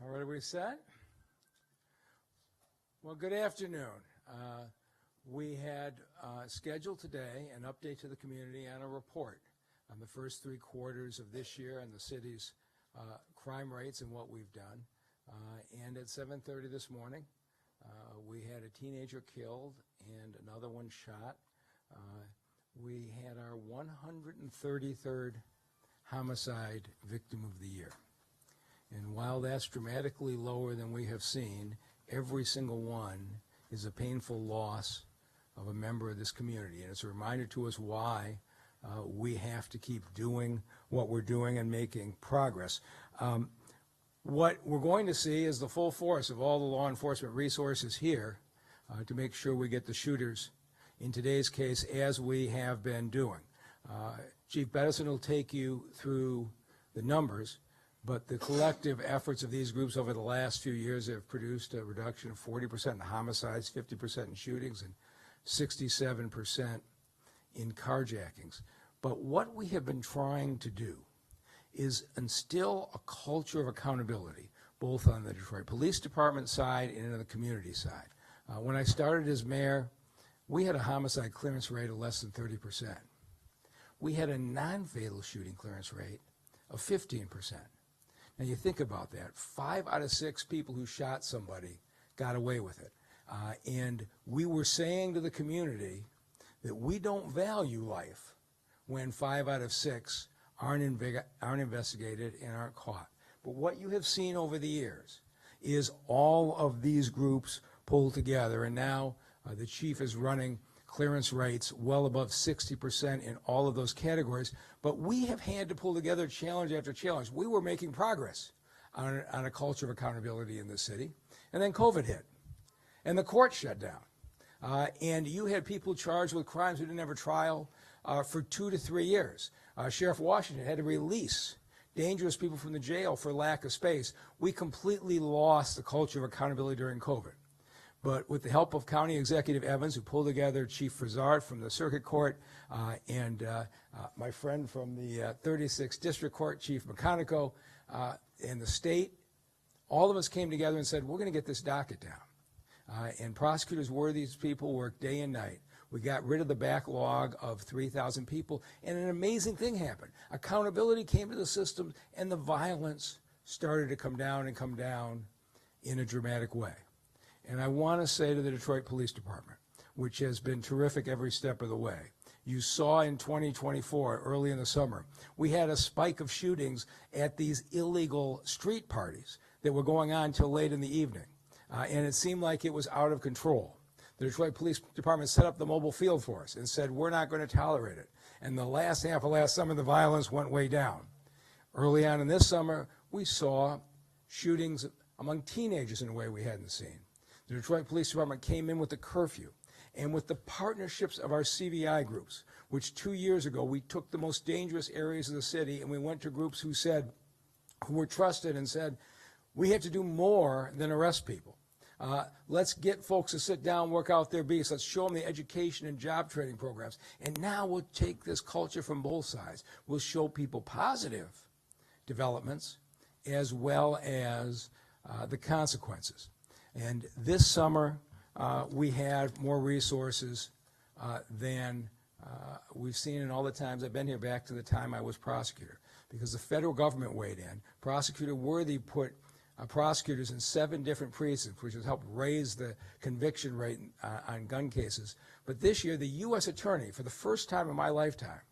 All right, are we set? Well, good afternoon. We had scheduled today an update to the community and a report on the first 3 quarters of this year and the city's crime rates and what we've done. And at 7:30 this morning, we had a teenager killed and another one shot. We had our 133rd homicide victim of the year. And while that's dramatically lower than we have seen, every single one is a painful loss of a member of this community. And it's a reminder to us why we have to keep doing what we're doing and making progress. What we're going to see is the full force of all the law enforcement resources here to make sure we get the shooters, in today's case, as we have been doing. Chief Bettison will take you through the numbers, but the collective efforts of these groups over the last few years have produced a reduction of 40% in homicides, 50% in shootings, and 67% in carjackings. But what we have been trying to do is instill a culture of accountability, both on the Detroit Police Department side and on the community side. When I started as mayor, we had a homicide clearance rate of less than 30%. We had a non-fatal shooting clearance rate of 15%. Now you think about that. 5 out of 6 people who shot somebody got away with it. And we were saying to the community that we don't value life when 5 out of 6 aren't investigated and aren't caught. But what you have seen over the years is all of these groups pulled together, and now the chief is running clearance rates well above 60% in all of those categories. But we have had to pull together challenge after challenge. We were making progress on a culture of accountability in the city, and then COVID hit, and the court shut down. And you had people charged with crimes who didn't have a trial for 2 to 3 years. Sheriff Washington had to release dangerous people from the jail for lack of space. We completely lost the culture of accountability during COVID. But with the help of County Executive Evans, who pulled together Chief Frizard from the Circuit Court and my friend from the 36th District Court, Chief McConico, and the state, all of us came together and said, we're going to get this docket down. And prosecutors were these people, worked day and night. We got rid of the backlog of 3,000 people, and an amazing thing happened. Accountability came to the system, and the violence started to come down in a dramatic way. And I want to say to the Detroit Police Department, which has been terrific every step of the way, you saw in 2024, early in the summer, we had a spike of shootings at these illegal street parties that were going on till late in the evening. And it seemed like it was out of control. The Detroit Police Department set up the mobile field force and said, we're not going to tolerate it. And the last half of last summer, the violence went way down. Early on in this summer, we saw shootings among teenagers in a way we hadn't seen. The Detroit Police Department came in with the curfew and with the partnerships of our CVI groups, which 2 years ago we took the most dangerous areas of the city and we went to groups who were trusted and said, we have to do more than arrest people. Let's get folks to sit down, work out their beats. Let's show them the education and job training programs. And now we'll take this culture from both sides. We'll show people positive developments as well as the consequences. And this summer, we had more resources than we've seen in all the times I've been here, back to the time I was prosecutor. Because the federal government weighed in. Prosecutor Worthy put prosecutors in 7 different precincts, which has helped raise the conviction rate on gun cases. But this year, the U.S. Attorney, for the first time in my lifetime,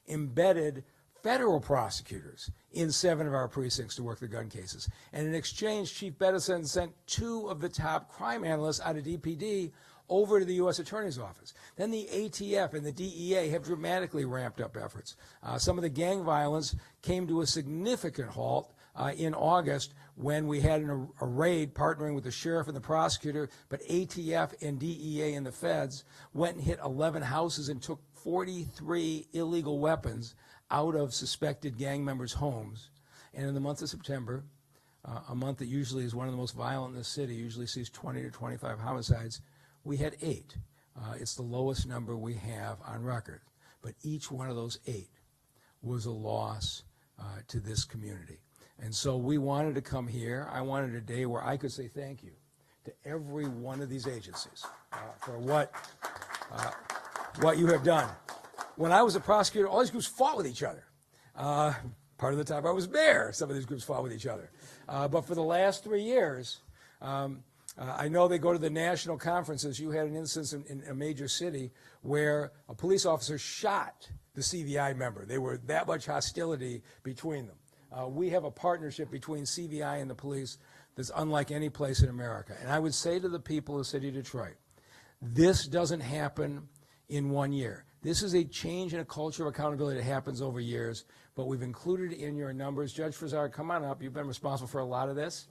embedded federal prosecutors in 7 of our precincts to work the gun cases. And in exchange, Chief Bettison sent 2 of the top crime analysts out of DPD over to the U.S. Attorney's Office. Then the ATF and the DEA have dramatically ramped up efforts. Some of the gang violence came to a significant halt in August when we had a raid partnering with the sheriff and the prosecutor, but ATF and DEA and the feds went and hit 11 houses and took 43 illegal weapons out of suspected gang members' homes. And in the month of September, a month that usually is one of the most violent in the city, usually sees 20 to 25 homicides, we had 8. It's the lowest number we have on record. But each one of those 8 was a loss to this community. And so we wanted to come here. I wanted a day where I could say thank you to every one of these agencies for what you have done. When I was a prosecutor, all these groups fought with each other. Part of the time I was mayor, some of these groups fought with each other. But for the last 3 years, I know they go to the national conferences. You had an instance in a major city where a police officer shot the CVI member. There were that much hostility between them. We have a partnership between CVI and the police that's unlike any place in America. And I would say to the people of the city of Detroit, this doesn't happen in 1 year. This is a change in a culture of accountability that happens over years, but we've included in your numbers. Judge Frizard, come on up. You've been responsible for a lot of this.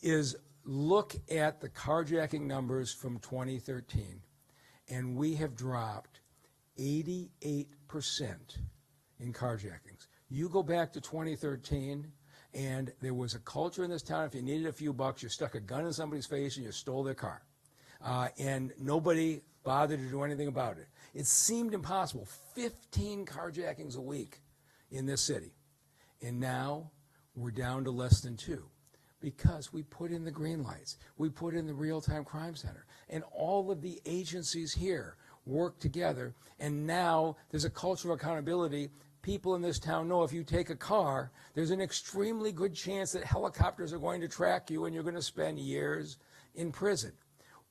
Is look at the carjacking numbers from 2013, and we have dropped 88% in carjackings. You go back to 2013, and there was a culture in this town, if you needed a few bucks, you stuck a gun in somebody's face and you stole their car. And nobody bothered to do anything about it. It seemed impossible. 15 carjackings a week in this city. And now we're down to less than 2 because we put in the green lights. We put in the real-time crime center. And all of the agencies here work together. And now there's a culture of accountability. People in this town know if you take a car, there's an extremely good chance that helicopters are going to track you and you're going to spend years in prison.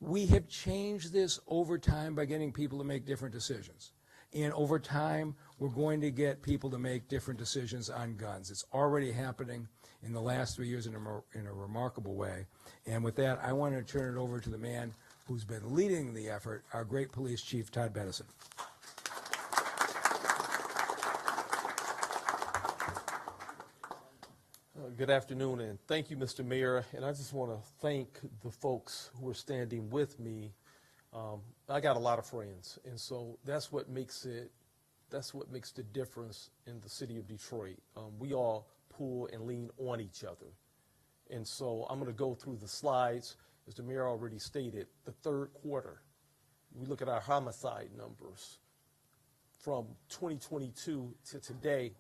We have changed this over time by getting people to make different decisions. And over time, we're going to get people to make different decisions on guns. It's already happening in the last 3 years in a remarkable way. And with that, I want to turn it over to the man who's been leading the effort, our great police chief, Todd Bettison. Good afternoon, and thank you, Mr. Mayor. And I just want to thank the folks who are standing with me. I got a lot of friends, and so that's what makes the difference in the city of Detroit. We all pull and lean on each other. And so I'm going to go through the slides. As the mayor already stated, the third quarter, we look at our homicide numbers from 2022 to today,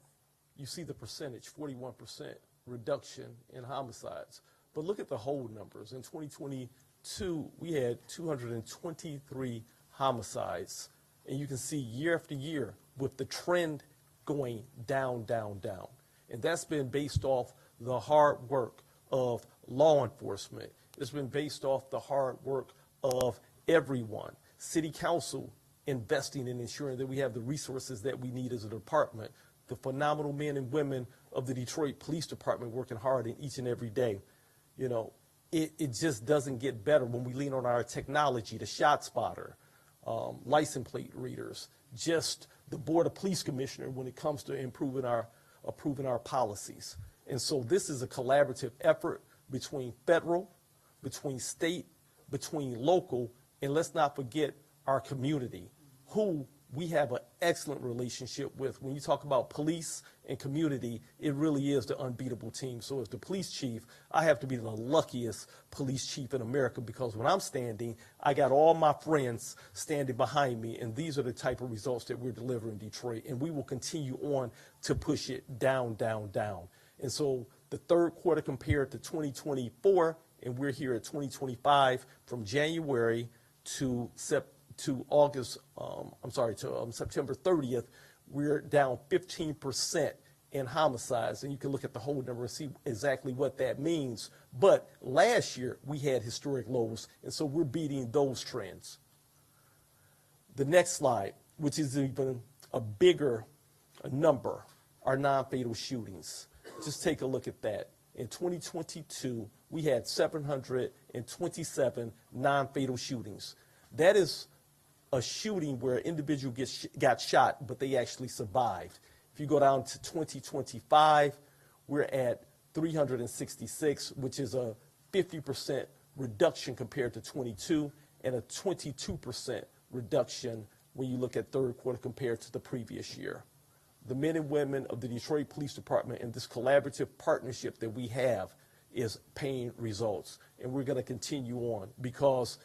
you see the percentage, 41% reduction in homicides. But look at the whole numbers. In 2022, we had 223 homicides. And you can see year after year with the trend going down, down, down. And that's been based off the hard work of law enforcement. It's been based off the hard work of everyone. City Council investing in ensuring that we have the resources that we need as a department. The phenomenal men and women of the Detroit Police Department working hard in each and every day. You know, it just doesn't get better when we lean on our technology, the shot spotter, license plate readers, just the Board of Police Commissioner when it comes to improving our policies. And so this is a collaborative effort between federal, between state, between local, and let's not forget our community, who we have an excellent relationship with. When you talk about police and community, it really is the unbeatable team. So as the police chief, I have to be the luckiest police chief in America because when I'm standing, I got all my friends standing behind me, and these are the type of results that we're delivering in Detroit, and we will continue on to push it down, down, down. And so the third quarter compared to 2024, and we're here at 2025 from January to September 30th, we're down 15% in homicides. And you can look at the whole number and see exactly what that means. But last year, we had historic lows, and so we're beating those trends. The next slide, which is even a bigger number, are non-fatal shootings. Just take a look at that. In 2022, we had 727 non-fatal shootings. That is a shooting where an individual got shot, but they actually survived. If you go down to 2025, we're at 366, which is a 50% reduction compared to 22, and a 22% reduction when you look at third quarter compared to the previous year. The men and women of the Detroit Police Department and this collaborative partnership that we have is paying results. And we're going to continue on because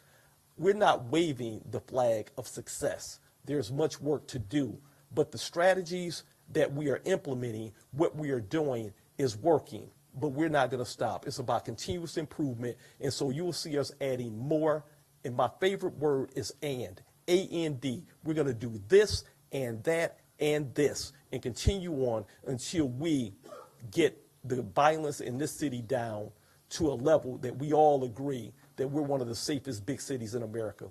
we're not waving the flag of success. There's much work to do, but the strategies, that we are implementing, what we are doing is working, but we're not going to stop. It's about continuous improvement, and so you will see us adding more, and my favorite word is A-N-D. We're going to do this and that and this and continue on until we get the violence in this city down to a level that we all agree that we're one of the safest big cities in America.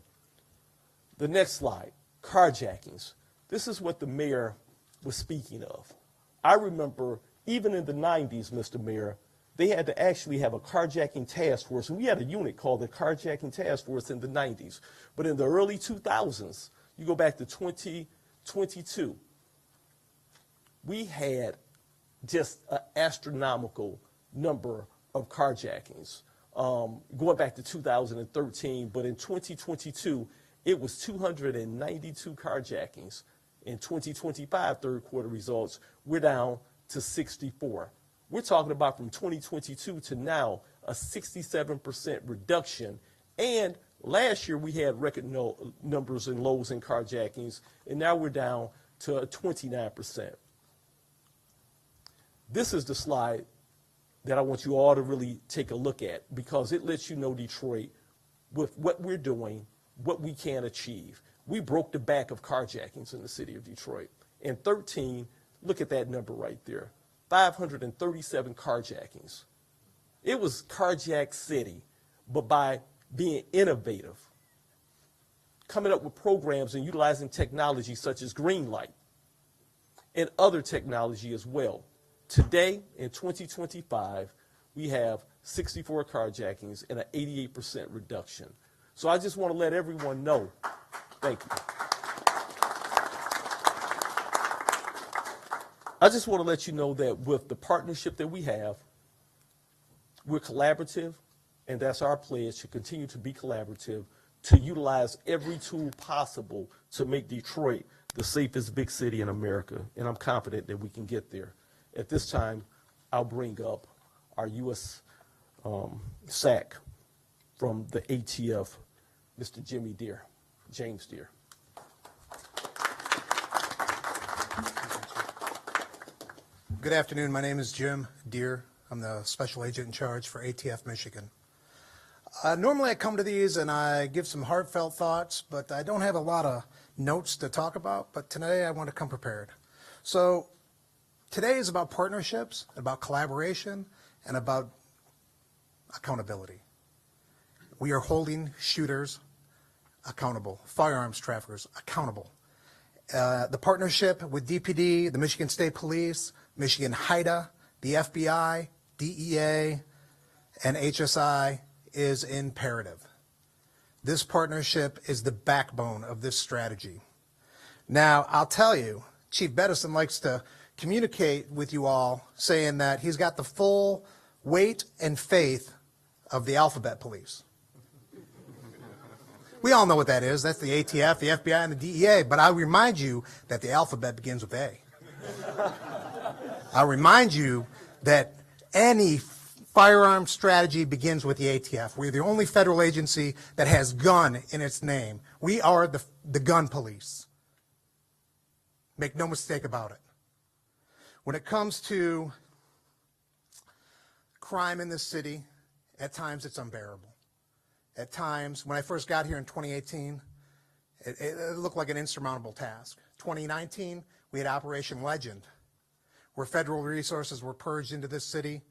The next slide, carjackings. This is what the mayor was speaking of. I remember even in the 90s, Mr. Mayor, they had to actually have a carjacking task force, and we had a unit called the carjacking task force in the 90s. But in the early 2000s, you go back to 2022, we had just an astronomical number of carjackings. Going back to 2013, but in 2022, it was 292 carjackings. In 2025 third quarter results, we're down to 64. We're talking about from 2022 to now a 67% reduction. And last year we had record numbers in lows in carjackings, and now we're down to 29%. This is the slide that I want you all to really take a look at, because it lets you know, Detroit, with what we're doing, what we can achieve. We broke the back of carjackings in the city of Detroit. In 13, look at that number right there, 537 carjackings. It was carjack city, but by being innovative, coming up with programs and utilizing technology such as green light and other technology as well. Today, in 2025, we have 64 carjackings and an 88% reduction. So I just want to let everyone know, thank you. I just want to let you know that with the partnership that we have, we're collaborative, and that's our pledge, to continue to be collaborative, to utilize every tool possible to make Detroit the safest big city in America, and I'm confident that we can get there. At this time, I'll bring up our U.S. SAC from the ATF, Mr. James Deere. Good afternoon. My name is Jim Deere. I'm the special agent in charge for ATF Michigan. Normally I come to these and I give some heartfelt thoughts, but I don't have a lot of notes to talk about, but today I want to come prepared. So today is about partnerships, about collaboration, and about accountability. We are holding shooters accountable, firearms traffickers accountable. The partnership with DPD, the Michigan State Police, Michigan HIDA, the FBI, DEA, and HSI is imperative. This partnership is the backbone of this strategy. Now, I'll tell you, Chief Bettison likes to communicate with you all saying that he's got the full weight and faith of the alphabet police. We all know what that is. That's the ATF, the FBI, and the DEA. But I'll remind you that the alphabet begins with A. I'll remind you that any firearm strategy begins with the ATF. We're the only federal agency that has gun in its name. We are the gun police. Make no mistake about it. When it comes to crime in this city, at times it's unbearable. At times, when I first got here in 2018, it looked like an insurmountable task. 2019, we had Operation Legend, where federal resources were purged into this city.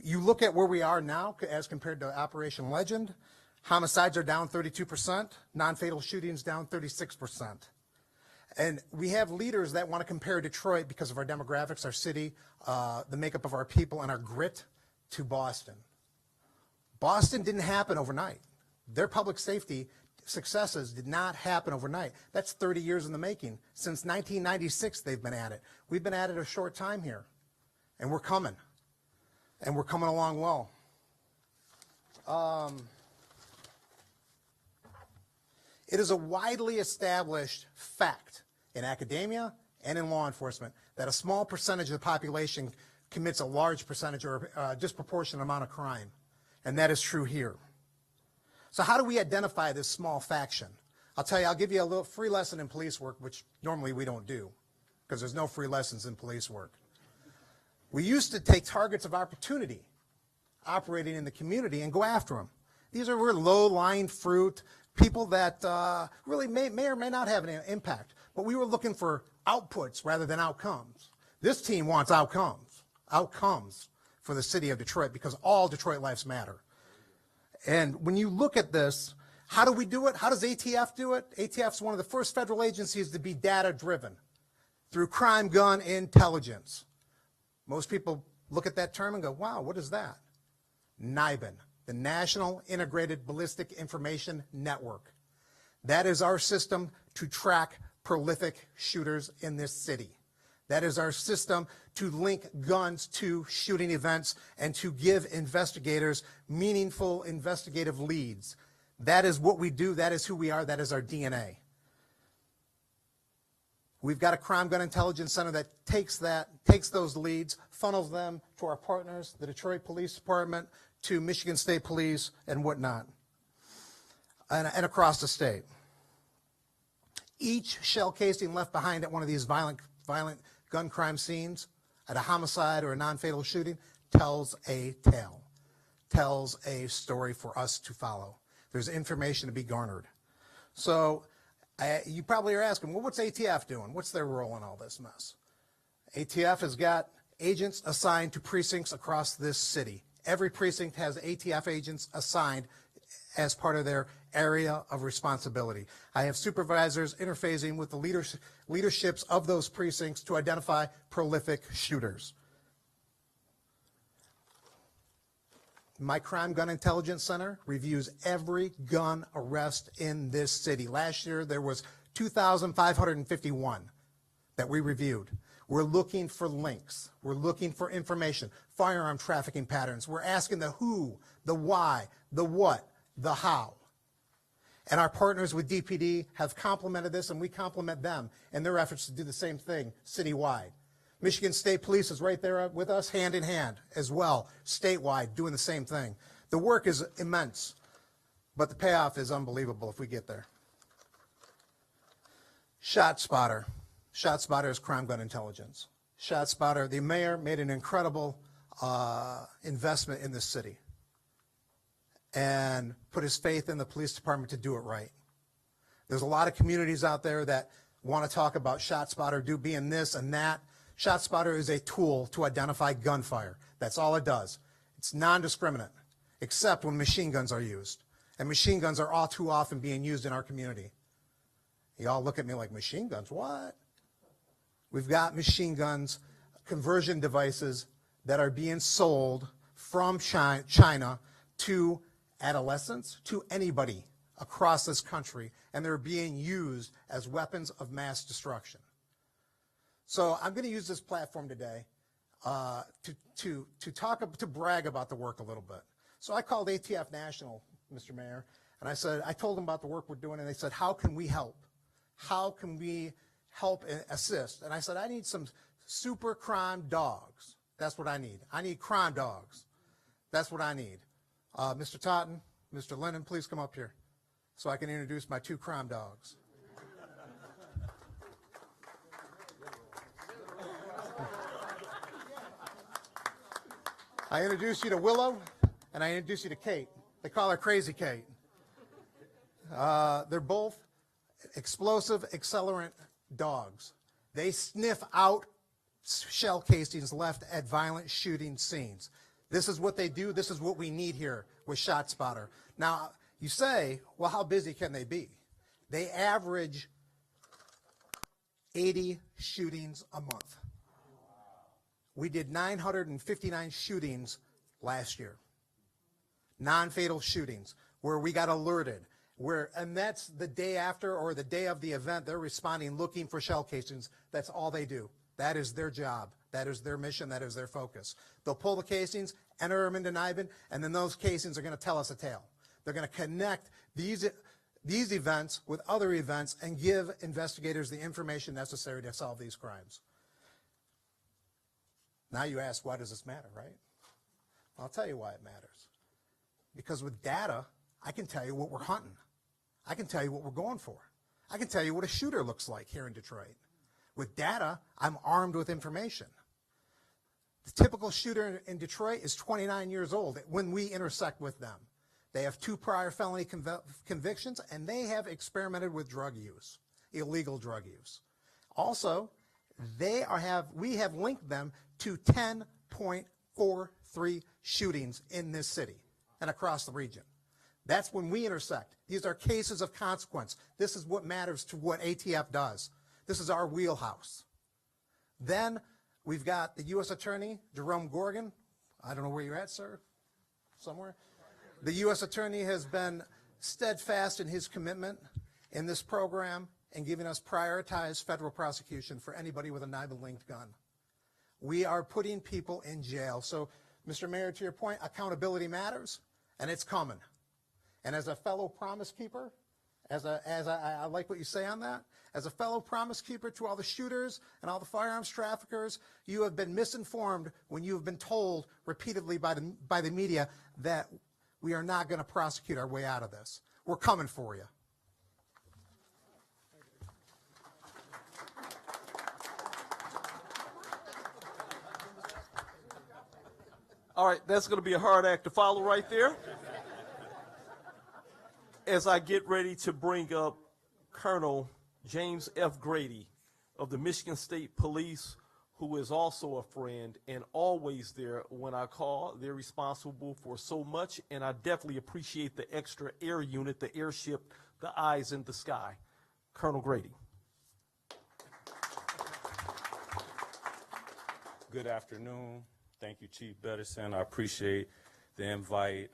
You look at where we are now as compared to Operation Legend, homicides are down 32%, non-fatal shootings down 36%. And we have leaders that want to compare Detroit, because of our demographics, our city, the makeup of our people, and our grit, to Boston. Boston didn't happen overnight. Their public safety successes did not happen overnight. That's 30 years in the making. Since 1996, they've been at it. We've been at it a short time here, and we're coming. And we're coming along well. It is a widely established fact in academia and in law enforcement that a small percentage of the population commits a large percentage or a disproportionate amount of crime. And that is true here. So how do we identify this small faction? I'll tell you, I'll give you a little free lesson in police work, which normally we don't do. because there's no free lessons in police work. We used to take targets of opportunity operating in the community and go after them. These are low-lying fruit, people that really may or may not have an impact. But we were looking for outputs rather than outcomes. This team wants outcomes for the city of Detroit, because all Detroit lives matter. And when you look at this, how do we do it? How does ATF do it? ATF is one of the first federal agencies to be data-driven through crime gun intelligence. Most people look at that term and go, wow, what is that? NIBIN, the National Integrated Ballistic Information Network. That is our system to track prolific shooters in this city. That is our system to link guns to shooting events and to give investigators meaningful investigative leads. That is what we do. That is who we are. That is our DNA. We've got a crime gun intelligence center that takes those leads, funnels them to our partners, the Detroit Police Department, to Michigan State Police, and whatnot, and across the state. Each shell casing left behind at one of these violent gun crime scenes, at a homicide or a non-fatal shooting, tells a tale, tells a story for us to follow. There's information to be garnered. So you probably are asking, well, what's ATF doing? What's their role in all this mess? ATF has got agents assigned to precincts across this city. Every precinct has ATF agents assigned as part of their area of responsibility. I have supervisors interfacing with the leaderships of those precincts to identify prolific shooters. My Crime Gun Intelligence Center reviews every gun arrest in this city. Last year, there was 2,551 that we reviewed. We're looking for links. We're looking for information, firearm trafficking patterns. We're asking the who, the why, the what, the how. And our partners with DPD have complemented this, and we complement them in their efforts to do the same thing citywide. Michigan State Police is right there with us, hand in hand, as well, statewide, doing the same thing. The work is immense, but the payoff is unbelievable if we get there. ShotSpotter. ShotSpotter is crime gun intelligence. ShotSpotter, the mayor made an incredible investment in this city and put his faith in the police department to do it right. There's a lot of communities out there that want to talk about ShotSpotter being this and that. ShotSpotter is a tool to identify gunfire. That's all it does. It's non-discriminate, except when machine guns are used. And machine guns are all too often being used in our community. You all look at me like, machine guns, what? We've got machine guns, conversion devices that are being sold from China to adolescents, to anybody across this country, and they're being used as weapons of mass destruction. So I'm going to use this platform today to brag about the work a little bit. So I called ATF National, Mr. Mayor, and I told them about the work we're doing, and they said, how can we help? How can we help and assist? And I said, I need some super crime dogs. That's what I need. I need crime dogs. That's what I need. Mr. Totten, Mr. Lennon, please come up here so I can introduce my two crime dogs. I introduce you to Willow, and I introduce you to Kate. They call her Crazy Kate. They're both explosive accelerant dogs. They sniff out shell casings left at violent shooting scenes. This is what they do. This is what we need here with ShotSpotter. Now, you say, well, how busy can they be? They average 80 shootings a month. We did 959 shootings last year. Non-fatal shootings where we got alerted. And that's the day after or the day of the event, they're responding looking for shell casings. That's all they do. That is their job. That is their mission. That is their focus. They'll pull the casings, enter them into NIBIN, and then those casings are going to tell us a tale. They're going to connect these events with other events and give investigators the information necessary to solve these crimes. Now you ask, why does this matter, right? I'll tell you why it matters. Because with data, I can tell you what we're hunting. I can tell you what we're going for. I can tell you what a shooter looks like here in Detroit. With data, I'm armed with information. The typical shooter in Detroit is 29 years old when we intersect with them. They have 2 prior felony convictions, and they have experimented with drug use, illegal drug use. Also, we have linked them to 10.43 shootings in this city and across the region. That's when we intersect. These are cases of consequence. This is what matters to what ATF does. This is our wheelhouse. Then we've got the U.S. Attorney, Jerome Gorgon. I don't know where you're at, sir, somewhere. The U.S. Attorney has been steadfast in his commitment in this program and giving us prioritized federal prosecution for anybody with a NIBA-linked gun. We are putting people in jail. So, Mr. Mayor, to your point, accountability matters, and it's coming. And as a fellow promise keeper, I like what you say on that. As a fellow promise keeper to all the shooters and all the firearms traffickers, you have been misinformed when you have been told repeatedly by the media that we are not going to prosecute our way out of this. We're coming for you. All right, that's going to be a hard act to follow right there. As I get ready to bring up Colonel James F. Grady of the Michigan State Police, who is also a friend and always there when I call. They're responsible for so much, and I definitely appreciate the extra air unit, the airship, the eyes in the sky. Colonel Grady. Good afternoon. Thank you, Chief Bettison. I appreciate the invite.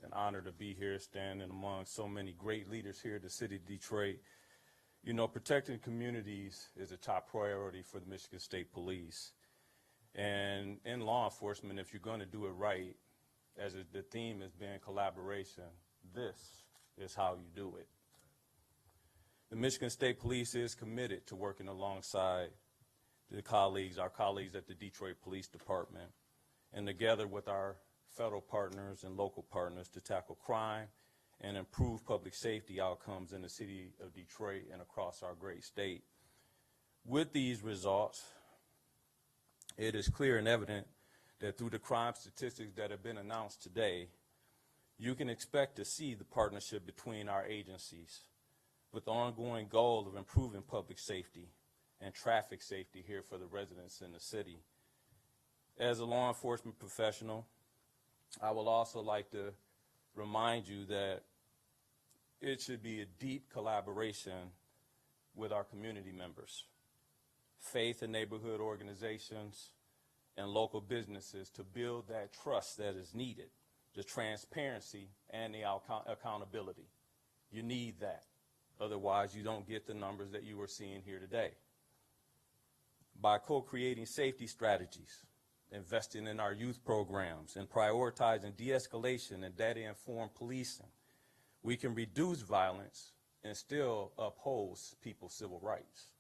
An honor to be here, standing among so many great leaders here at the city of Detroit. You know, protecting communities is a top priority for the Michigan State Police. And in law enforcement, if you're going to do it right, as the theme has been collaboration, this is how you do it. The Michigan State Police is committed to working alongside our colleagues at the Detroit Police Department, and together with our federal partners and local partners to tackle crime and improve public safety outcomes in the city of Detroit and across our great state. With these results, it is clear and evident that through the crime statistics that have been announced today, you can expect to see the partnership between our agencies with the ongoing goal of improving public safety and traffic safety here for the residents in the city. As a law enforcement professional, I would also like to remind you that it should be a deep collaboration with our community members, faith and neighborhood organizations, and local businesses to build that trust that is needed, the transparency and the accountability. You need that. Otherwise, you don't get the numbers that you are seeing here today. By co-creating safety strategies, investing in our youth programs, and prioritizing de-escalation and data-informed policing, we can reduce violence and still uphold people's civil rights.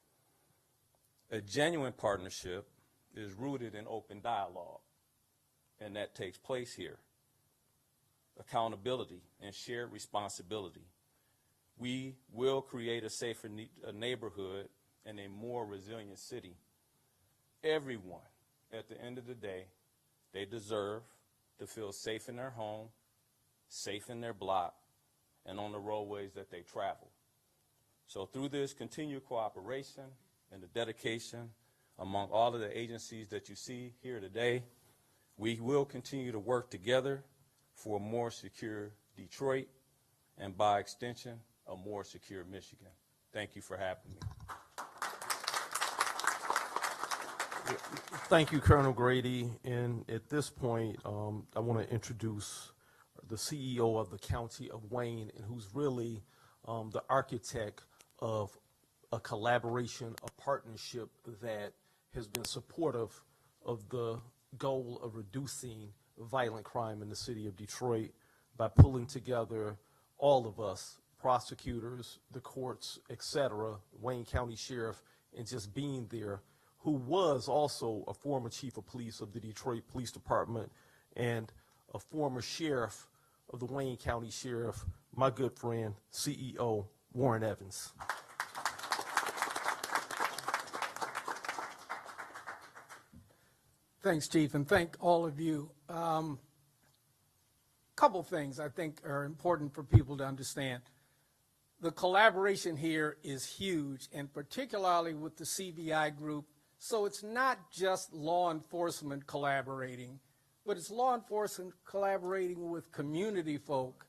A genuine partnership is rooted in open dialogue, and that takes place here. Accountability and shared responsibility. We will create a safer neighborhood and a more resilient city. Everyone, at the end of the day, they deserve to feel safe in their home, safe in their block, and on the roadways that they travel. So through this continued cooperation and the dedication among all of the agencies that you see here today, we will continue to work together for a more secure Detroit and, by extension, a more secure Michigan. Thank you for having me. Thank you, Colonel Grady. And at this point, I want to introduce the CEO of the County of Wayne, and who's really the architect of a collaboration, a partnership that has been supportive of the goal of reducing violent crime in the city of Detroit by pulling together all of us, prosecutors, the courts, etc., Wayne County Sheriff, and just being there, who was also a former chief of police of the Detroit Police Department and a former sheriff of the Wayne County Sheriff, my good friend, CEO Warren Evans. Thanks, Chief, and thank all of you. Couple things I think are important for people to understand. The collaboration here is huge, and particularly with the CBI group. So it's not just law enforcement collaborating, but it's law enforcement collaborating with community folk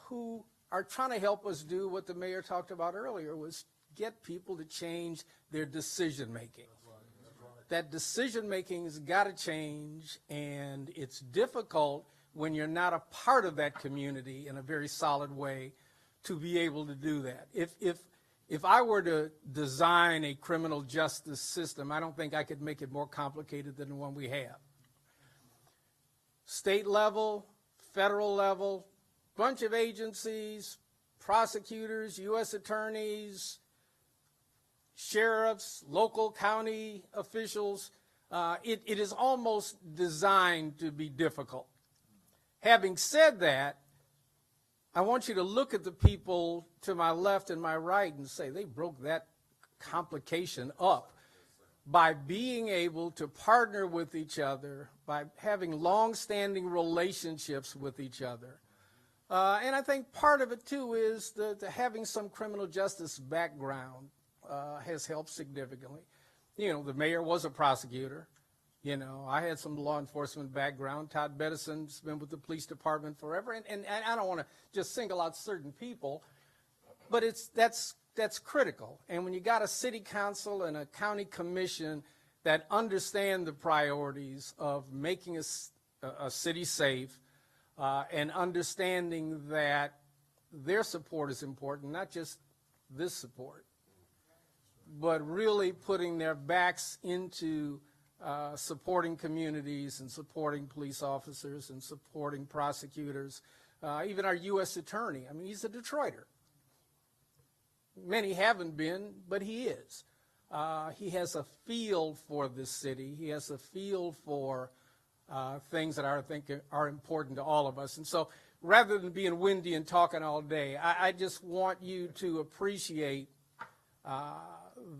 who are trying to help us do what the mayor talked about earlier, was get people to change their decision making. That decision making has got to change, and it's difficult when you're not a part of that community in a very solid way to be able to do that. If I were to design a criminal justice system, I don't think I could make it more complicated than the one we have. State level, federal level, bunch of agencies, prosecutors, U.S. attorneys, sheriffs, local county officials, it is almost designed to be difficult. Having said that, I want you to look at the people to my left and my right and say they broke that complication up by being able to partner with each other, by having long-standing relationships with each other. And I think part of it, too, is the having some criminal justice background has helped significantly. You know, the mayor was a prosecutor. You know, I had some law enforcement background. Todd Bettison's been with the police department forever. And I don't want to just single out certain people, but that's critical. And when you got a city council and a county commission that understand the priorities of making a city safe and understanding that their support is important, not just this support, but really putting their backs into supporting communities and supporting police officers and supporting prosecutors, even our U.S. attorney. I mean, he's a Detroiter. Many haven't been, but he is. He has a feel for this city. He has a feel for things that I think are important to all of us. And so rather than being windy and talking all day, I just want you to appreciate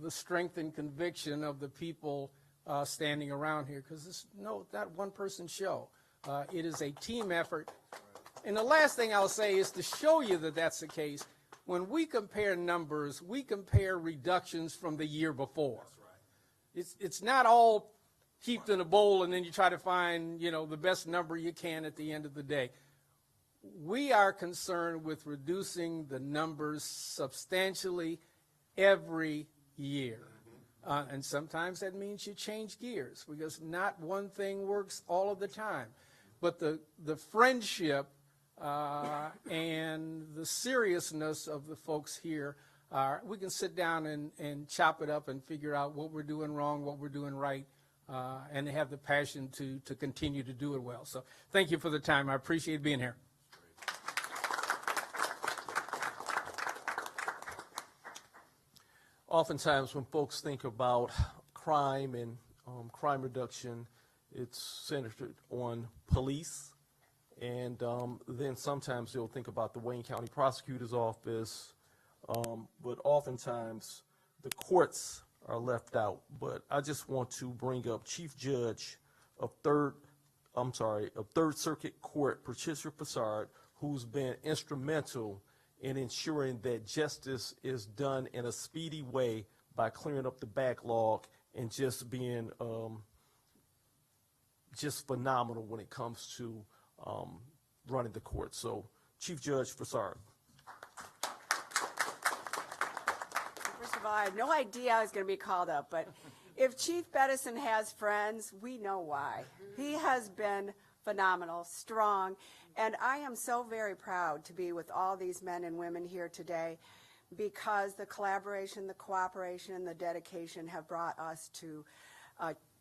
the strength and conviction of the people standing around here, because it's not one person show. It is a team effort. And the last thing I'll say is to show you that that's the case. When we compare numbers, we compare reductions from the year before. It's not all heaped in a bowl and then you try to find, you know, the best number you can at the end of the day. We are concerned with reducing the numbers substantially every year. And sometimes that means you change gears, because not one thing works all of the time. But the friendship and the seriousness of the folks here, we can sit down and chop it up and figure out what we're doing wrong, what we're doing right, and have the passion to continue to do it well. So thank you for the time. I appreciate being here. Oftentimes when folks think about crime and crime reduction, it's centered on police, and then sometimes they'll think about the Wayne County Prosecutor's Office, but oftentimes the courts are left out. But I just want to bring up Chief Judge of Third Circuit Court, Patricia Fassard, who's been instrumental in ensuring that justice is done in a speedy way by clearing up the backlog and just being just phenomenal when it comes to running the court. So, Chief Judge Fassard. First of all, I had no idea I was going to be called up, but if Chief Bettison has friends, we know why. He has been phenomenal, strong, and I am so very proud to be with all these men and women here today, because the collaboration, the cooperation, and the dedication have brought us to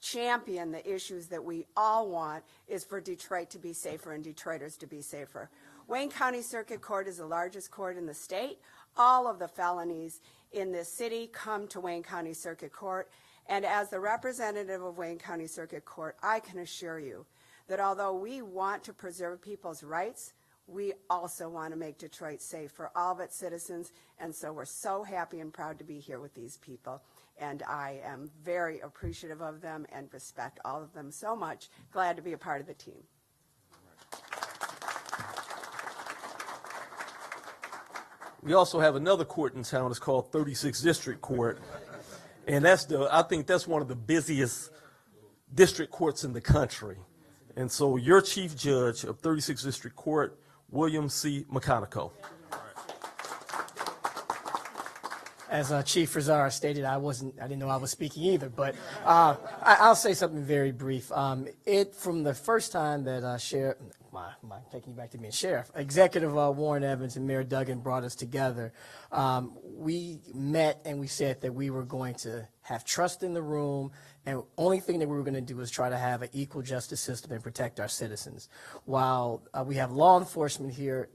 champion the issues that we all want, is for Detroit to be safer and Detroiters to be safer. Wayne County Circuit Court is the largest court in the state. All of the felonies in this city come to Wayne County Circuit Court, and as the representative of Wayne County Circuit Court, I can assure you that although we want to preserve people's rights, we also want to make Detroit safe for all of its citizens, and so we're so happy and proud to be here with these people. and I am very appreciative of them and respect all of them so much. Glad to be a part of the team. We also have another court in town. It's called 36th District Court. And I think that's one of the busiest district courts in the country. And so your chief judge of 36th District Court, William C. McConaughey. As Chief Rizar stated, I didn't know I was speaking either, but I'll say something very brief. From the first time that Sheriff, taking you back to being Sheriff, Executive Warren Evans and Mayor Duggan brought us together, we met and we said that we were going to have trust in the room, and the only thing that we were going to do was try to have an equal justice system and protect our citizens. While we have law enforcement here,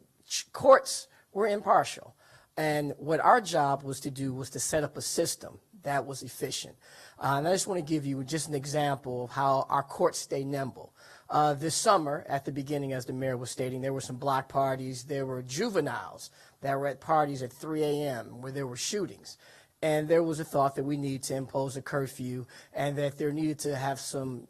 courts were impartial. And what our job was to do was to set up a system that was efficient. And I just want to give you just an example of how our courts stay nimble. This summer, at the beginning, as the mayor was stating, there were some block parties. There were juveniles that were at parties at 3 a.m. where there were shootings. And there was a thought that we need to impose a curfew and that there needed to have some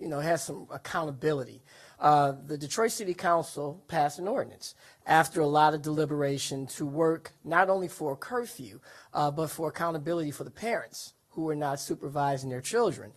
accountability. The Detroit City Council passed an ordinance after a lot of deliberation to work not only for a curfew, but for accountability for the parents who were not supervising their children.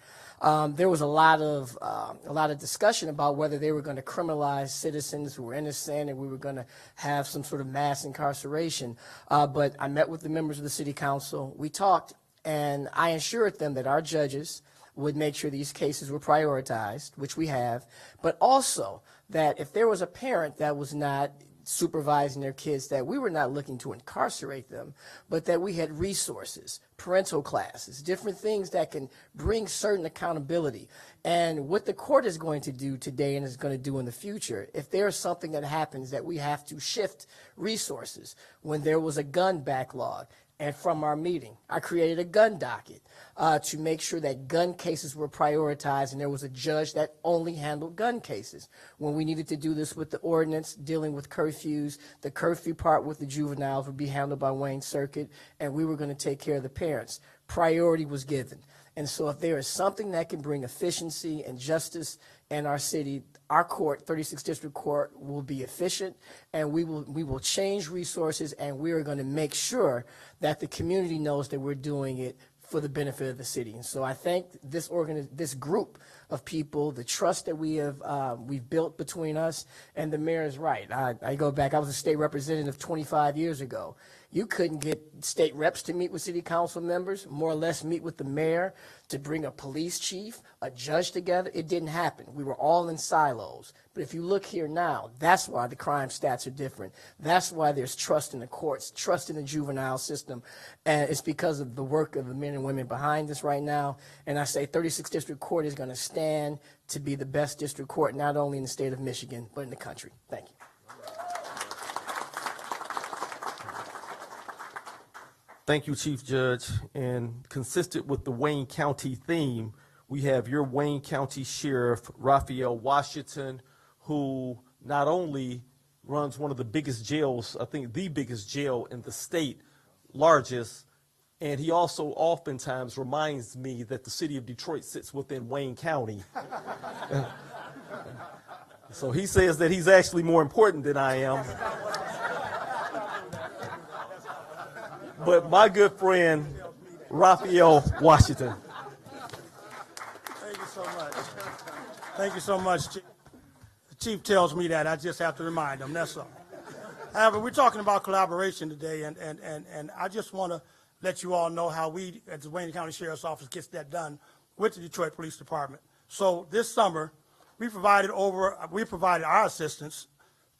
There was a lot of discussion about whether they were going to criminalize citizens who were innocent and we were going to have some sort of mass incarceration. But I met with the members of the City Council. We talked, and I assured them that our judges would make sure these cases were prioritized, which we have, but also that if there was a parent that was not supervising their kids, that we were not looking to incarcerate them, but that we had resources, parental classes, different things that can bring certain accountability. And what the court is going to do today and is going to do in the future, if there's something that happens that we have to shift resources, when there was a gun backlog, and from our meeting, I created a gun docket to make sure that gun cases were prioritized, and there was a judge that only handled gun cases. When we needed to do this with the ordinance dealing with curfews, the curfew part with the juveniles would be handled by Wayne Circuit, and we were going to take care of the parents. Priority was given. And so if there is something that can bring efficiency and justice in our city, our court, 36th District Court, will be efficient, and we will change resources, and we are going to make sure that the community knows that we're doing it for the benefit of the city. And so I thank this group of people, the trust that we've built between us, and the mayor is right. I go back, I was a state representative 25 years ago. You couldn't get state reps to meet with city council members, more or less meet with the mayor, to bring a police chief, a judge together. It didn't happen. We were all in silos. But if you look here now, that's why the crime stats are different. That's why there's trust in the courts, trust in the juvenile system. And it's because of the work of the men and women behind us right now. And I say 36th District Court is going to stand to be the best district court, not only in the state of Michigan, but in the country. Thank you. Thank you, Chief Judge. And consistent with the Wayne County theme, we have your Wayne County Sheriff, Raphael Washington, who not only runs one of the biggest jails, I think the biggest jail in the state, largest, and he also oftentimes reminds me that the city of Detroit sits within Wayne County. So he says that he's actually more important than I am. But my good friend, Raphael Washington. Thank you so much. Thank you so much, Chief. The Chief tells me that. I just have to remind him, that's all. However, we're talking about collaboration today, and I just want to let you all know how we, at the Wayne County Sheriff's Office, gets that done with the Detroit Police Department. So this summer, we provided our assistance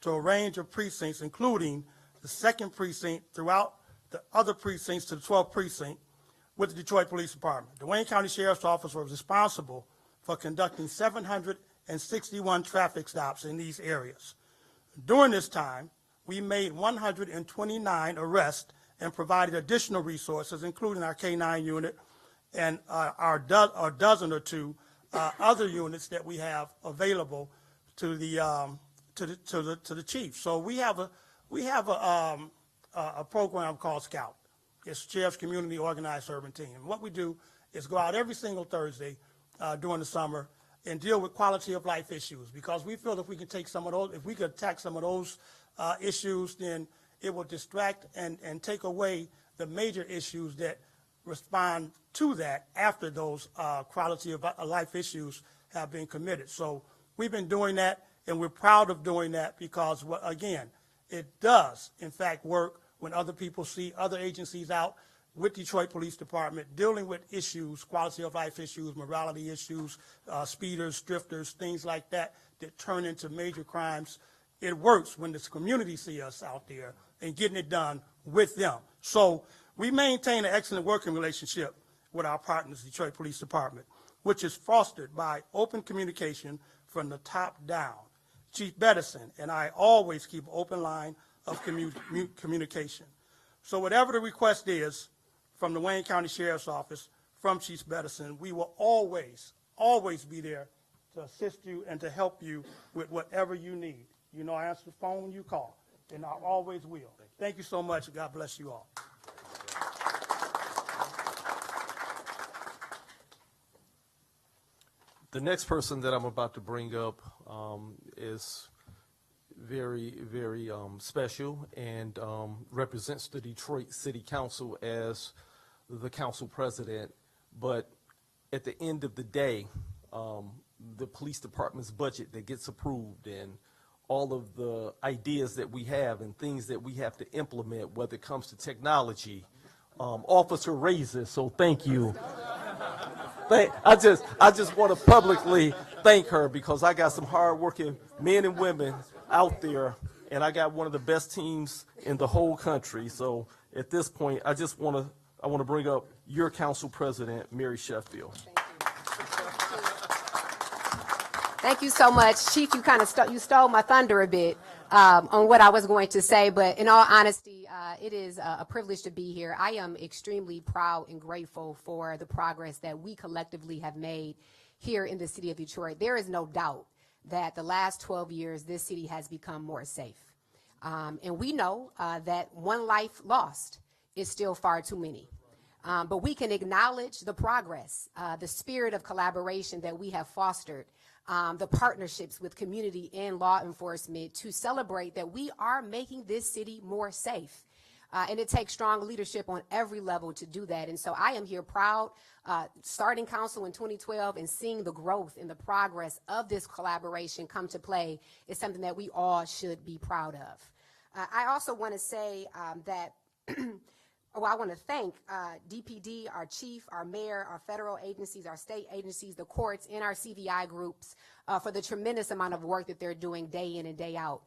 to a range of precincts, including the 2nd precinct throughout the other precincts to the 12th precinct with the Detroit Police Department. The Wayne County Sheriff's Office was responsible for conducting 761 traffic stops in these areas. During this time, we made 129 arrests and provided additional resources, including our K-9 unit and our dozen or two other units that we have available to the chief. So we have a program called SCOUT. It's Sheriff's Community Organized Urban Team. And what we do is go out every single Thursday during the summer and deal with quality of life issues, because we feel if we can take some of those, if we could attack some of those issues, then it will distract and take away the major issues that respond to that after those quality of life issues have been committed. So we've been doing that, and we're proud of doing that because, again, it does, in fact, work when other people see other agencies out with Detroit Police Department dealing with issues, quality of life issues, morality issues, speeders, drifters, things like that that turn into major crimes. It works when the community see us out there and getting it done with them. So we maintain an excellent working relationship with our partners, Detroit Police Department, which is fostered by open communication from the top down. Chief Bettison and I always keep an open line of communication. So whatever the request is from the Wayne County Sheriff's Office, from Chief Bettison, we will always be there to assist you and to help you with whatever you need. You know, I answer the phone when you call, and I always will. Thank you so much. God bless you all. The next person that I'm about to bring up is very, very special and represents the Detroit City Council as the council president. But at the end of the day, the police department's budget that gets approved and all of the ideas that we have and things that we have to implement, whether it comes to technology, officer raises, so thank you. I just want to publicly thank her because I got some hardworking men and women out there, and I got one of the best teams in the whole country. So at this point, I want to bring up your council president, Mary Sheffield. Thank you so much, Chief. You kind of stole my thunder a bit on what I was going to say, but in all honesty, it is a privilege to be here. I am extremely proud and grateful for the progress that we collectively have made here in the city of Detroit. There is no doubt that the last 12 years, this city has become more safe. And we know that one life lost is still far too many. But we can acknowledge the progress, the spirit of collaboration that we have fostered, the partnerships with community and law enforcement to celebrate that we are making this city more safe. And it takes strong leadership on every level to do that. And so I am here proud, starting council in 2012 and seeing the growth and the progress of this collaboration come to play is something that we all should be proud of. I also want to say that I want to thank DPD, our chief, our mayor, our federal agencies, our state agencies, the courts, and our CVI groups for the tremendous amount of work that they're doing day in and day out.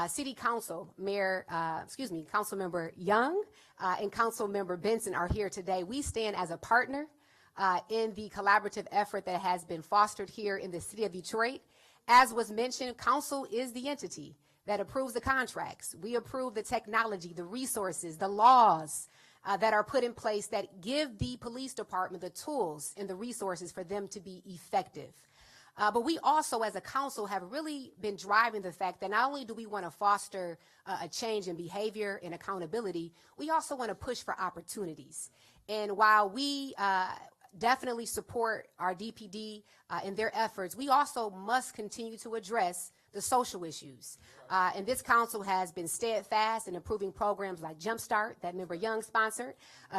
City Council, Councilmember Young and Councilmember Bettison are here today. We stand as a partner in the collaborative effort that has been fostered here in the city of Detroit. As was mentioned, council is the entity that approves the contracts. We approve the technology, the resources, the laws that are put in place that give the police department the tools and the resources for them to be effective. But we also, as a council, have really been driving the fact that not only do we want to foster a change in behavior and accountability, we also want to push for opportunities. And while we definitely support our DPD in their efforts, we also must continue to address the social issues. And this council has been steadfast in improving programs like Jumpstart, that Member Young sponsored,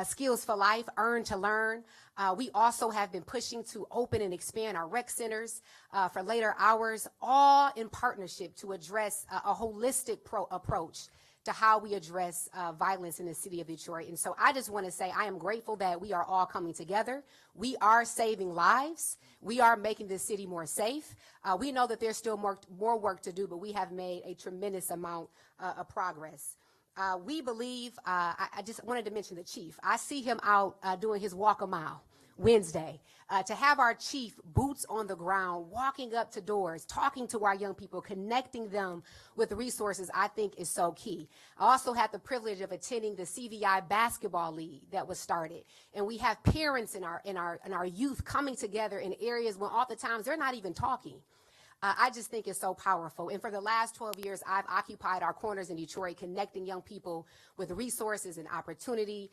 Skills for Life, Earn to Learn. We also have been pushing to open and expand our rec centers for later hours, all in partnership to address a holistic approach to how we address violence in the city of Detroit. And so I just want to say I am grateful that we are all coming together. We are saving lives. We are making this city more safe. We know that there's still more work to do, but we have made a tremendous amount of progress. We believe, I just wanted to mention the chief. I see him out doing his walk a mile Wednesday. To have our chief boots on the ground, walking up to doors, talking to our young people, connecting them with resources, I think is so key. I also had the privilege of attending the CVI basketball league that was started. And we have parents in our youth coming together in areas where oftentimes they're not even talking. I just think it's so powerful. And for the last 12 years, I've occupied our corners in Detroit, connecting young people with resources and opportunity,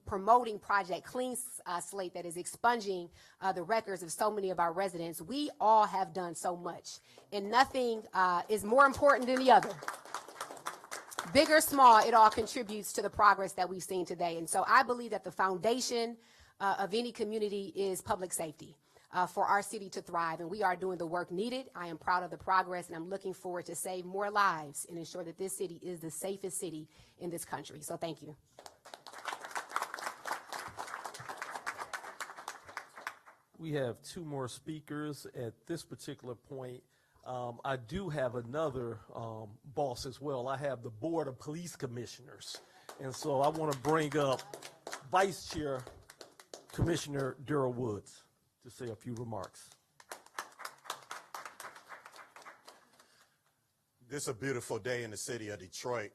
promoting Project Clean Slate that is expunging the records of so many of our residents. We all have done so much, and nothing is more important than the other. Big or small, it all contributes to the progress that we've seen today. And so I believe that the foundation of any community is public safety. For our city to thrive, and we are doing the work needed. I am proud of the progress, and I'm looking forward to save more lives and ensure that this city is the safest city in this country. So thank you. We have two more speakers at this particular point. I do have another boss as well. I have the Board of Police Commissioners, and so I want to bring up Vice Chair Commissioner Darrell Woods to say a few remarks. This is a beautiful day in the city of Detroit,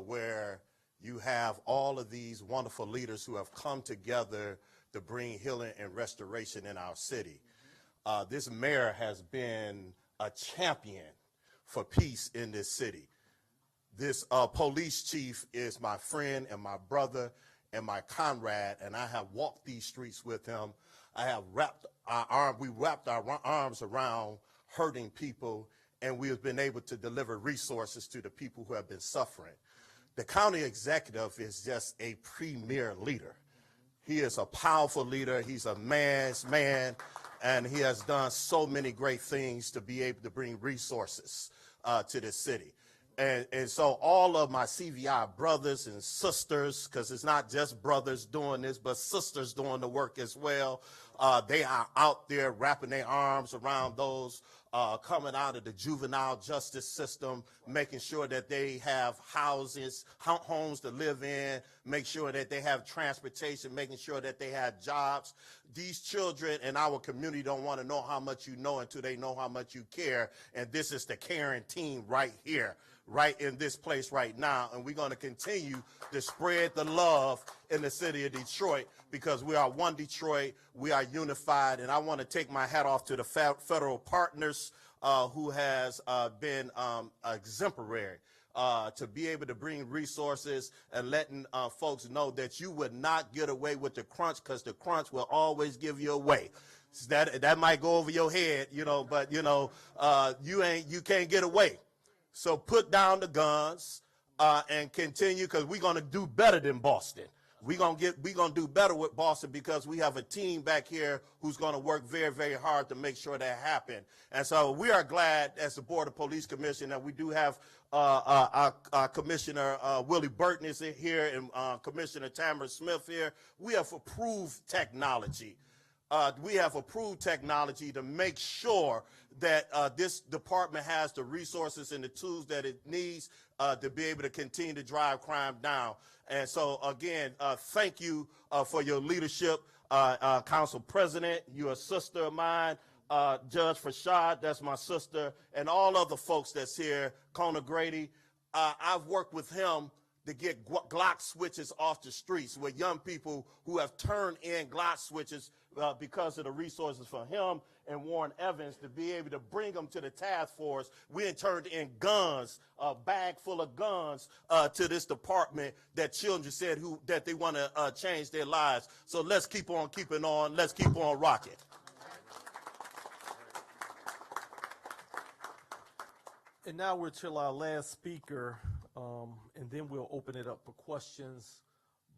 where you have all of these wonderful leaders who have come together to bring healing and restoration in our city. This mayor has been a champion for peace in this city. This police chief is my friend and my brother and my comrade, and I have walked these streets with him. I have wrapped our arms around hurting people, and we have been able to deliver resources to the people who have been suffering. The county executive is just a premier leader. He is a powerful leader. He's a man's man, and he has done so many great things to be able to bring resources to this city. And so all of my CVI brothers and sisters, because it's not just brothers doing this, but sisters doing the work as well, they are out there wrapping their arms around those coming out of the juvenile justice system, making sure that they have homes to live in, make sure that they have transportation, making sure that they have jobs. These children in our community don't want to know how much you know until they know how much you care, and this is the caring team right here, right in this place right now, and we're going to continue to spread the love in the city of Detroit, because we are one Detroit, we are unified, and I want to take my hat off to the federal partners who has been exemplary to be able to bring resources and letting folks know that you would not get away with the crunch, because the crunch will always give you away. That might go over your head, but you can't get away. So put down the guns and continue, because we're going to do better than Boston. We're going to do better with Boston, because we have a team back here who's going to work very, very hard to make sure that happen. And so we are glad, as the Board of Police Commission, that we do have our Commissioner Willie Burton is here, and Commissioner Tamara Smith here. We have approved technology. We have approved technology to make sure that this department has the resources and the tools that it needs to be able to continue to drive crime down. And so, again, thank you for your leadership, Council President. You're a sister of mine. Judge Fashad, that's my sister, and all other folks that's here, Kona Grady. I've worked with him to get Glock switches off the streets, with young people who have turned in Glock switches because of the resources from him and Warren Evans, to be able to bring them to the task force. We turned in guns, a bag full of guns to this department that children said that they want to change their lives. So let's keep on keeping on. Let's keep on rocking. And now we're to our last speaker, and then we'll open it up for questions.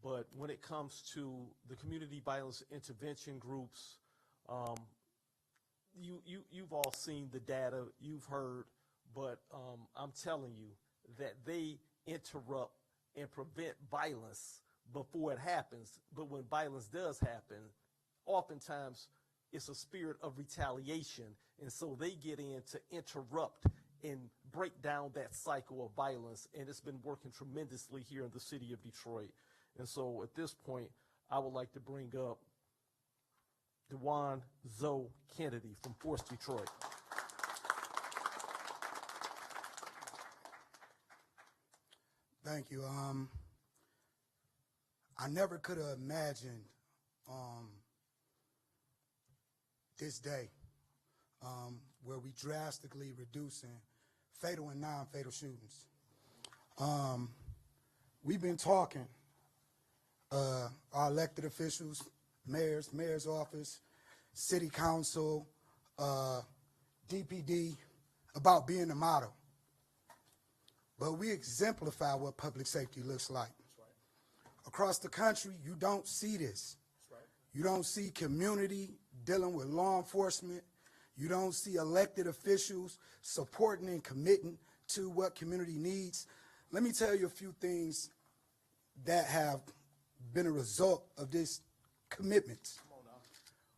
But when it comes to the community violence intervention groups, you've all seen the data, you've heard, but I'm telling you that they interrupt and prevent violence before it happens. But when violence does happen, oftentimes it's a spirit of retaliation, and so they get in to interrupt and break down that cycle of violence, and it's been working tremendously here in the city of Detroit. And so at this point, I would like to bring up DeJuan Zoe Kennedy from Force Detroit. Thank you. I never could have imagined this day. where we drastically reducing fatal and non-fatal shootings. We've been talking, our elected officials, mayor's office, city council, DPD, about being a model. But we exemplify what public safety looks like. Across the country, you don't see this. You don't see community dealing with law enforcement. You don't see elected officials supporting and committing to what community needs. Let me tell you a few things that have been a result of this commitment.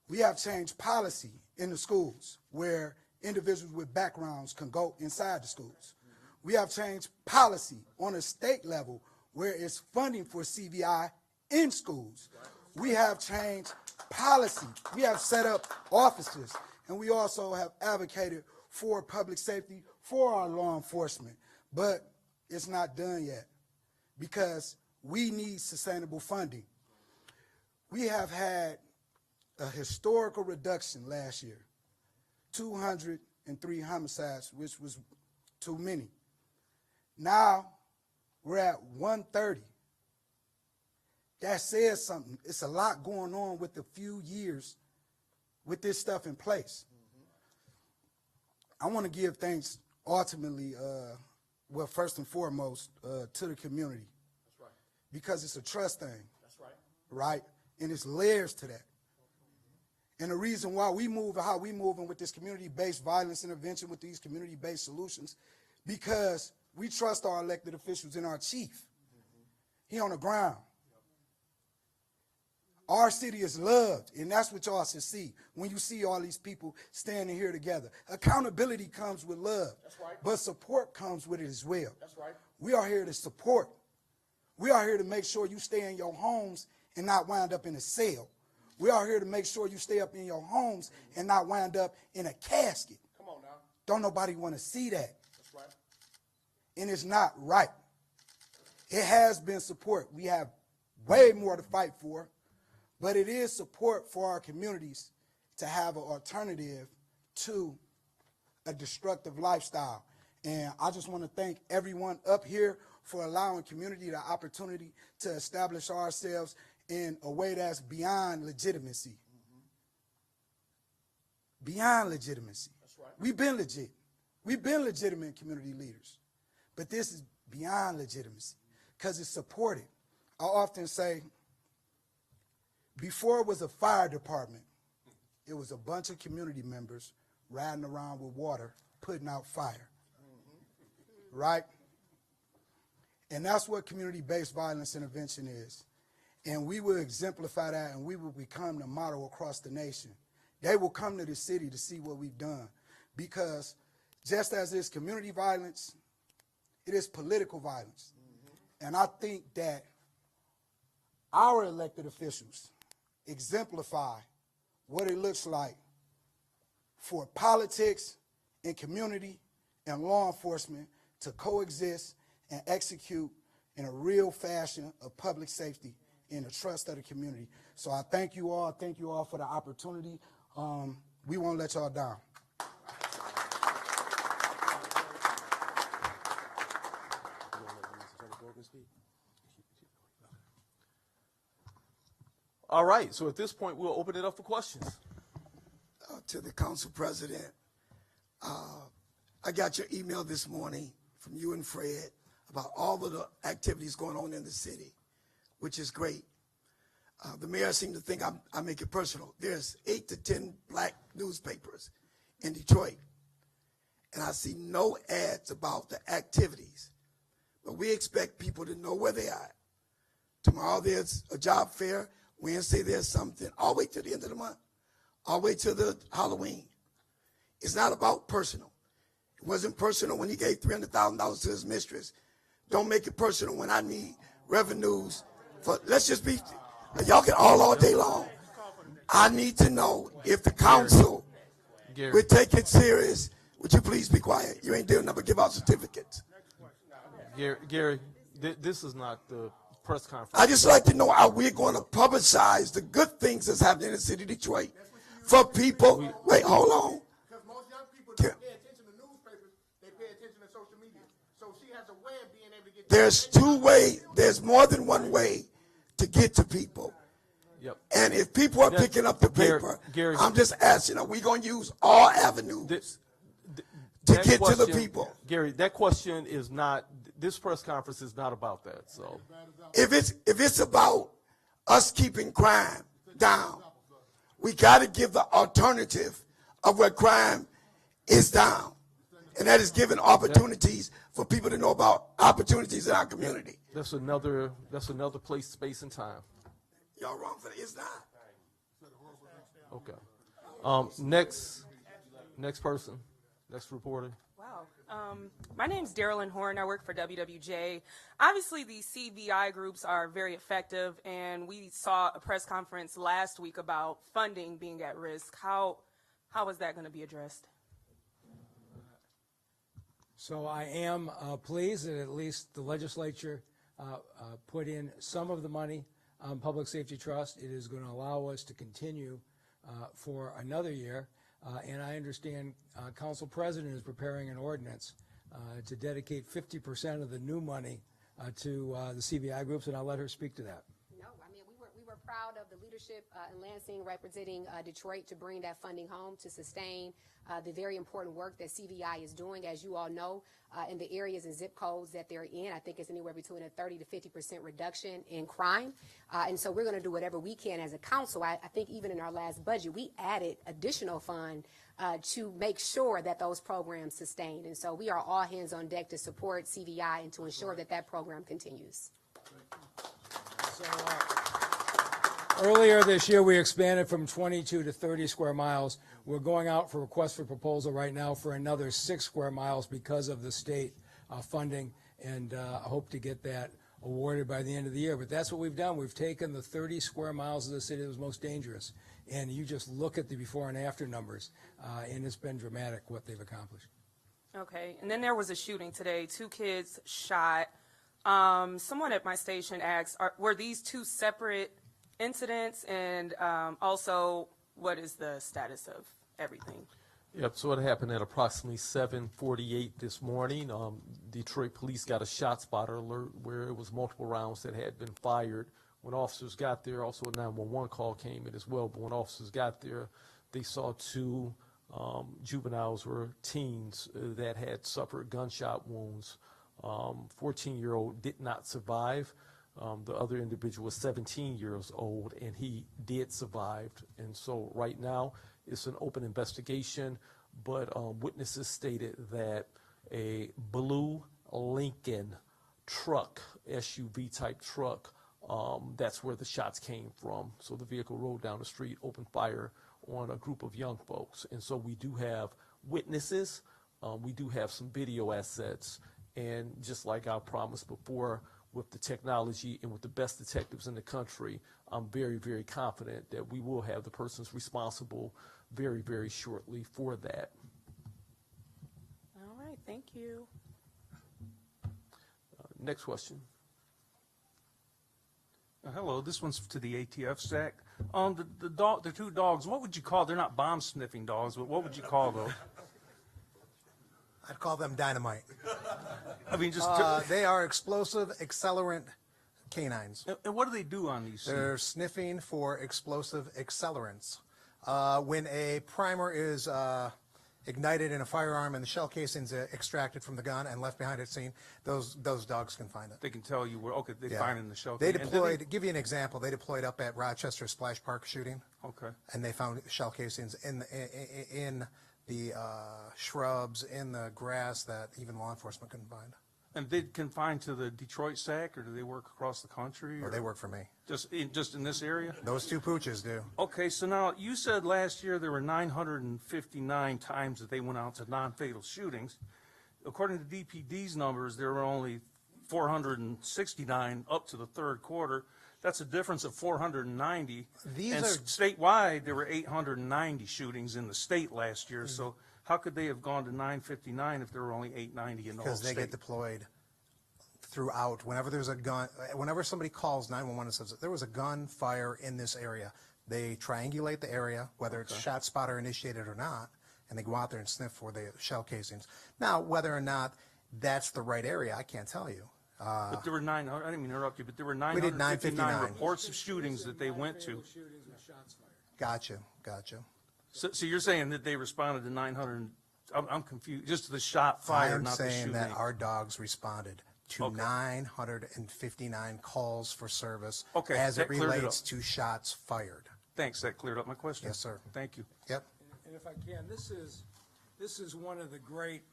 We have changed policy in the schools where individuals with backgrounds can go inside the schools. We have changed policy on a state level where it's funding for CVI in schools. We have changed policy. We have set up offices, and we also have advocated for public safety for our law enforcement. But it's not done yet because we need sustainable funding. We have had a historical reduction last year, 203 homicides, which was too many. Now we're at 130. That says something. It's a lot going on with a few years with this stuff in place. I want to give thanks ultimately, well, first and foremost, to the community. That's right. Because it's a trust thing. That's right. Right? And it's layers to that. And the reason why we move and how we moving with this community-based violence intervention, with these community-based solutions, because we trust our elected officials and our chief. He on the ground. Our city is loved, and that's what y'all should see when you see all these people standing here together. Accountability comes with love, that's right, but support comes with it as well. That's right. We are here to support. We are here to make sure you stay in your homes and not wind up in a cell. We are here to make sure you stay up in your homes and not wind up in a casket. Come on now. Don't nobody want to see that. That's right. And it's not right. It has been support. We have way more to fight for. But it is support for our communities to have an alternative to a destructive lifestyle. And I just want to thank everyone up here for allowing community the opportunity to establish ourselves in a way that's beyond legitimacy. Beyond legitimacy. That's right. We've been legit. We've been legitimate community leaders. But this is beyond legitimacy because it's supported. I often say, before it was a fire department, it was a bunch of community members riding around with water, putting out fire. Right? And that's what community-based violence intervention is. And we will exemplify that, and we will become the model across the nation. They will come to the city to see what we've done. Because just as it's community violence, it is political violence. And I think that our elected officials exemplify what it looks like for politics and community and law enforcement to coexist and execute in a real fashion of public safety in the trust of the community. So I thank you all. Thank you all for the opportunity. We won't let y'all down. All right, so at this point, we'll open it up for questions. To the council president, I got your email this morning from you and Fred about all of the activities going on in the city, which is great. The mayor seemed to think I make it personal. There's 8 to 10 black newspapers in Detroit, and I see no ads about the activities. But we expect people to know where they are. Tomorrow there's a job fair. Wednesday there's something. I'll wait till the end of the month. I'll wait till the Halloween. It's not about personal. It wasn't personal when he gave $300,000 to his mistress. Don't make it personal when I need revenues for, let's just be, y'all can all day long. I need to know if the council would take it serious. Would you please be quiet? You ain't doing nothing but give out certificates. Gary, this is not the press conference. I just like to know how we're going to publicize the good things that's happening in the city of Detroit for people. Wait, hold on. Because most young people people don't pay attention to newspapers, they pay attention to social media. So she has a way of being able to get. There's two ways. There's more than one way to get to people. Yep. And if people are picking up the paper, I'm just asking, are we going to use all avenues to get to the people? Gary, that question is not, this press conference is not about that. So if it's about us keeping crime down, we got to give the alternative of where crime is down. And that is giving opportunities for people to know about opportunities in our community. That's another place, space, and time. Y'all wrong for that. It's not. Okay. Next person, next reporter. Wow. My name's Darylyn Horn. I work for WWJ. Obviously, these CVI groups are very effective, and we saw a press conference last week about funding being at risk. How is that going to be addressed? So I am pleased that at least the legislature put in some of the money on Public Safety Trust. It is going to allow us to continue for another year. And I understand Council President is preparing an ordinance to dedicate 50% of the new money to the CVI groups, and I'll let her speak to that. No, I mean, we were proud of the leadership in Lansing representing Detroit to bring that funding home to sustain the very important work that CVI is doing. As you all know, in the areas and zip codes that they're in, I think it's anywhere between a 30 to 50% reduction in crime. And so we're going to do whatever we can as a council. I think even in our last budget, we added additional fund to make sure that those programs sustain. And so we are all hands on deck to support CVI and to ensure that that program continues. So, earlier this year, we expanded from 22 to 30 square miles. We're going out for request for proposal right now for another 6 square miles because of the state funding, and I hope to get that awarded by the end of the year. But that's what we've done. We've taken the 30 square miles of the city that was most dangerous, and you just look at the before and after numbers, and it's been dramatic what they've accomplished. Okay. And then there was a shooting today. 2 kids shot. Someone at my station asked, were these 2 separate incidents, and also what is the status of everything? Yep, so it happened at approximately 7:48 this morning. Detroit police got a shot spotter alert where it was multiple rounds that had been fired. When officers got there, also a 911 call came in as well, but when officers got there, they saw 2 juveniles or teens that had suffered gunshot wounds. 14-year-old did not survive. The other individual was 17 years old, and he did survive. And so right now, it's an open investigation, but witnesses stated that a blue Lincoln truck, SUV type truck, that's where the shots came from. So the vehicle rolled down the street, opened fire on a group of young folks. And so we do have witnesses, we do have some video assets, and just like I promised before, with the technology and with the best detectives in the country, I'm very, very confident that we will have the persons responsible very, very shortly for that. All right, thank you. Next question. Hello, this one's to the ATF SAC. The 2 dogs, what would you call, they're not bomb sniffing dogs, but what would you call those? I'd call them dynamite. I mean, just they are explosive accelerant canines. And what do they do on these? They're sniffing for explosive accelerants. When a primer is ignited in a firearm and the shell casing's extracted from the gun and left behind at scene, those dogs can find it. They can tell you where. Okay, they find it in the shell. They deployed. To give you an example, they deployed up at Rochester Splash Park shooting. Okay. And they found shell casings in the shrubs, in the grass that even law enforcement couldn't find. And they confined to the Detroit SAC, or do they work across the country? Or they work for me. Just in this area? Those 2 pooches do. Okay, so now you said last year there were 959 times that they went out to non-fatal shootings. According to DPD's numbers, there were only 469 up to the 3rd quarter. That's a difference of 490. Statewide, there were 890 shootings in the state last year. So how could they have gone to 959 if there were only 890 in the whole state? Because they get deployed throughout. Whenever there's a gun, whenever somebody calls 911 and says there was a gunfire in this area, they triangulate the area, whether it's shot spotter initiated or not, and they go out there and sniff for the shell casings. Now, whether or not that's the right area, I can't tell you. But there were I didn't mean to interrupt you, but there were We did 959 959. reports of shootings that they went to. Shootings with shots fired. Gotcha. So you're saying that they responded to 900, I'm confused, just to the shot fired, I'm not the saying shooting. that our dogs responded to Okay. 959 calls for service Okay, as it that cleared it relates up. to shots fired. Thanks, that cleared up my question. Yes, sir. Thank you. Yep. And if I can, this is one of the great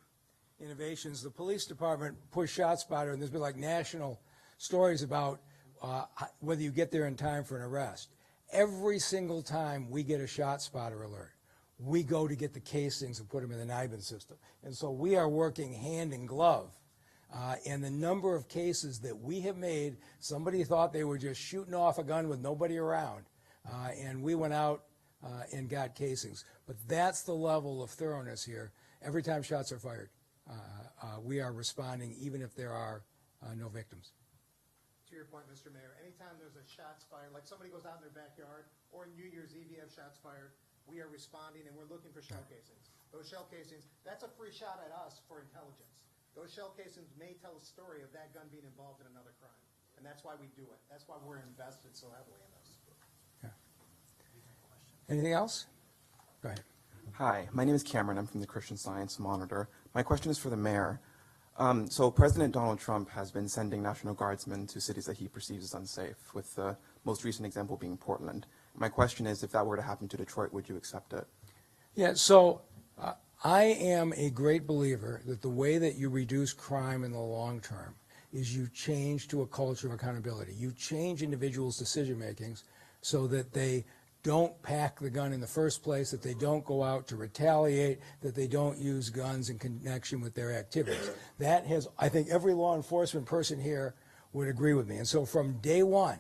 innovations. The police department pushed ShotSpotter, and there's been like national stories about whether you get there in time for an arrest. Every single time we get a ShotSpotter alert, we go to get the casings and put them in the NIBIN system. And so we are working hand in glove. And the number of cases that we have made, somebody thought they were just shooting off a gun with nobody around, and we went out and got casings. But that's the level of thoroughness here. Every time shots are fired, we are responding even if there are no victims. To your point, Mr. Mayor, anytime there's a shots fired, like somebody goes out in their backyard, or New Year's Eve you have shots fired, we are responding and we're looking for shell casings. Those shell casings, that's a free shot at us for intelligence. Those shell casings may tell a story of that gun being involved in another crime. And that's why we do it. That's why we're invested so heavily in this. Anything else? Go ahead. Hi, my name is Cameron. I'm from the Christian Science Monitor. My question is for the mayor. So President Donald Trump has been sending National Guardsmen to cities that he perceives as unsafe, with the most recent example being Portland. My question is, if that were to happen to Detroit, would you accept it? Yeah, so I am a great believer that the way that you reduce crime in the long term is you change to a culture of accountability. You change individuals' decision makings so that they don't pack the gun in the first place, that they don't go out to retaliate, that they don't use guns in connection with their activities. That has, I think every law enforcement person here would agree with me. And so from day one,